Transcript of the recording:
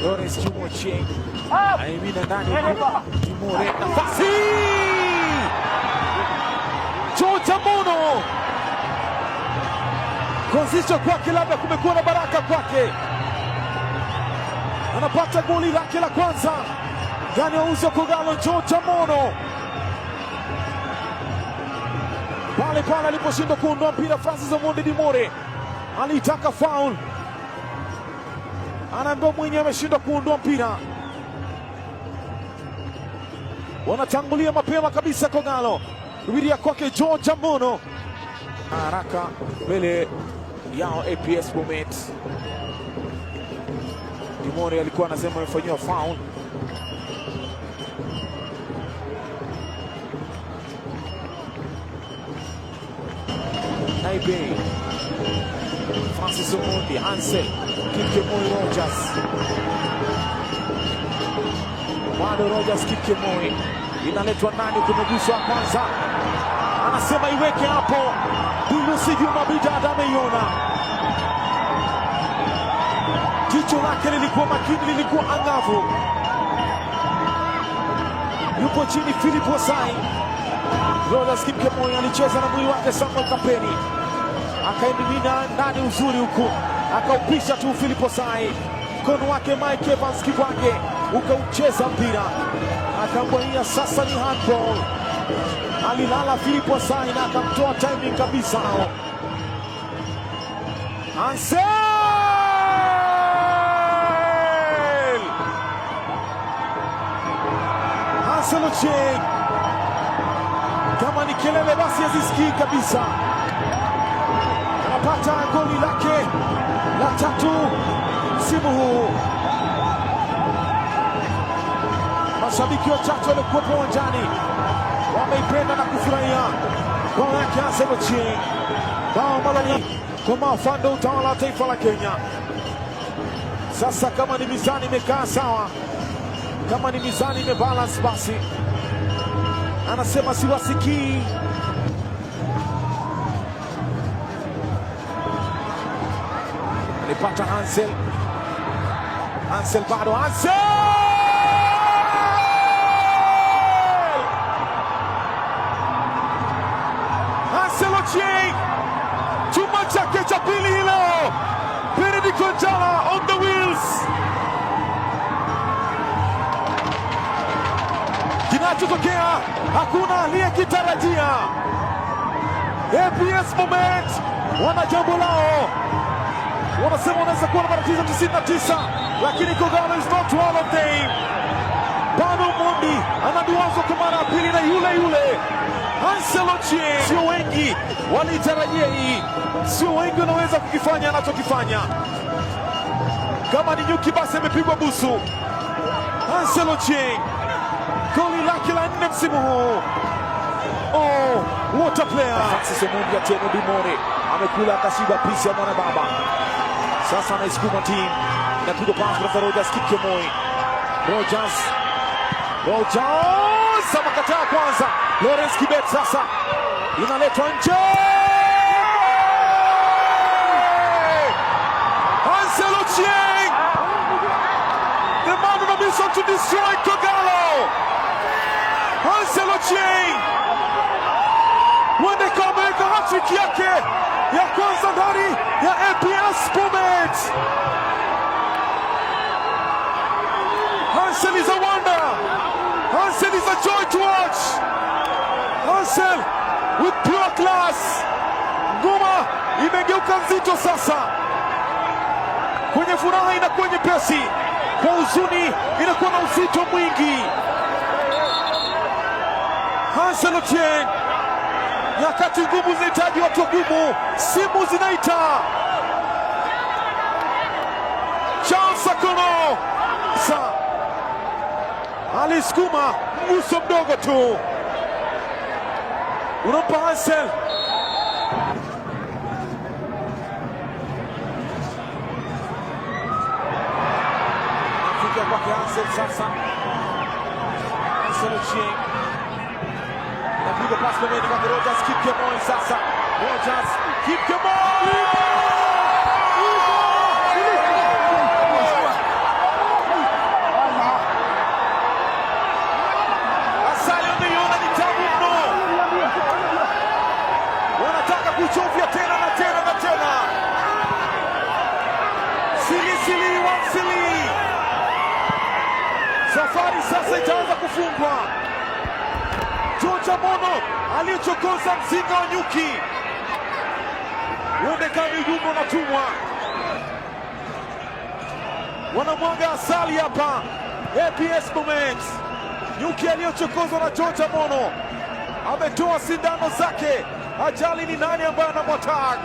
Lawrence Kimochi aimina ndani Timore, nafasi George Amono, kuanzisha kwake, labda kumekuwa na baraka kwake, anapata goli lake la kwanza ndani ya uzo Kogalo. George Amono pale aliposhindwa kuondoa mpira, Francis Omondi Dimore alitaka foul, anaambiwa mwenyewe ameshindwa kuondoa mpira. Wanatangulia mapema kabisa Kogalo, kubiria kwake George Amono, haraka mbele yao APS Bomet. Dimore alikuwa anasema amefanyiwa foul. Naibe Francis Omondi, Hansel Kipkemoi, Rogers bado Rogers, Kipkemoi inaletwa ndani, kumeguswa kwanza, anasema iweke hapo. Bulusi Juma Bidada ameiona, jicho lake lilikuwa makini, lilikuwa angavu. Yupo chini Philip Wasai. Rogers Kipkemoi alicheza na mwili wake Samuel Kampeni, akaimimina ndani uzuri huku, akaupisha tu Philip Wasai, mkono wake Mike Evans Kibwange ukaucheza mpira, akambwania sasa ni handball. Alilala Philip Wasai na akamtoa timing kabisa. Hansel Ochieng, kama ni kelele basi azisikii kabisa. Anapata goli lake la tatu msimu huu. Mashabiki wachache waliokuwepo uwanjani wameipenda na kufurahia bao yake Hansel Ochieng, bao ambalo ni kwa mafando utawala wa taifa la Kenya. Sasa kama ni mizani imekaa sawa, kama ni mizani imebalance, basi anasema siwasikii. Alipata Hansel bado Hansel Ochieng, chuma chake cha pili hilo. Benedict Wanjala on the wheels. Kinachotokea hakuna aliyekitarajia. APS Bomet wana jambo lao, wanasema wanaweza kuwa na matatizo 99, lakini Kogalo is not one of them. Bado Omondi anaduazwa kwa mara ya pili na yule Hansel Ochieng. Sio wengi walitarajia hii, sio wengi wanaweza kukifanya anachokifanya. Kama ni nyuki basi amepigwa busu. Hansel Ochieng, goli lake la 4 msimu huu. Oh, what a player. Francis Omondi Atieno Dimore amekula akashiba pisi ya mwana baba. Sasa anaisukuma timu, inapigwa pasi kwa Rogers Kipkemoi. Rogers amekataa kwanza. Lawrence Kibet sasa inaletwa nje. Hansel Ochieng, the man on a mission to destroy Kogalo. Hansel Ochieng wende kameka hat-trick yake ya kwanza ndani ya APS Bomet. Hansel is a wonder. Hansel is a joy to watch. Hansel with pure class. Ngoma imegeuka nzito sasa. Kwenye furaha inakuwa nyepesi, kwa huzuni inakuwa na uzito mwingi. Hansel Ochieng, nyakati ngumu zinahitaji watu wagumu, simu zinaita. Charles Sakono alisukuma mguso mdogo tu, unampa Hansel. Fika kwa Hansel sasa. Hansel Ochieng piga pasi pembeni kwa Rogers Kipkemoi. Sasa Rogers Kipkemoi kuchovya tena na tena na tena. Silisili Wansili, safari sasa itaanza kufungwa. George Amono aliyechokoza mzinga wa nyuki, uonekani ujumbe unatumwa, wanamwaga asali hapa. APS Moments, nyuki aliyochokozwa na George Amono ametoa sindano zake. Ajali ni nani ambaye anamwattack?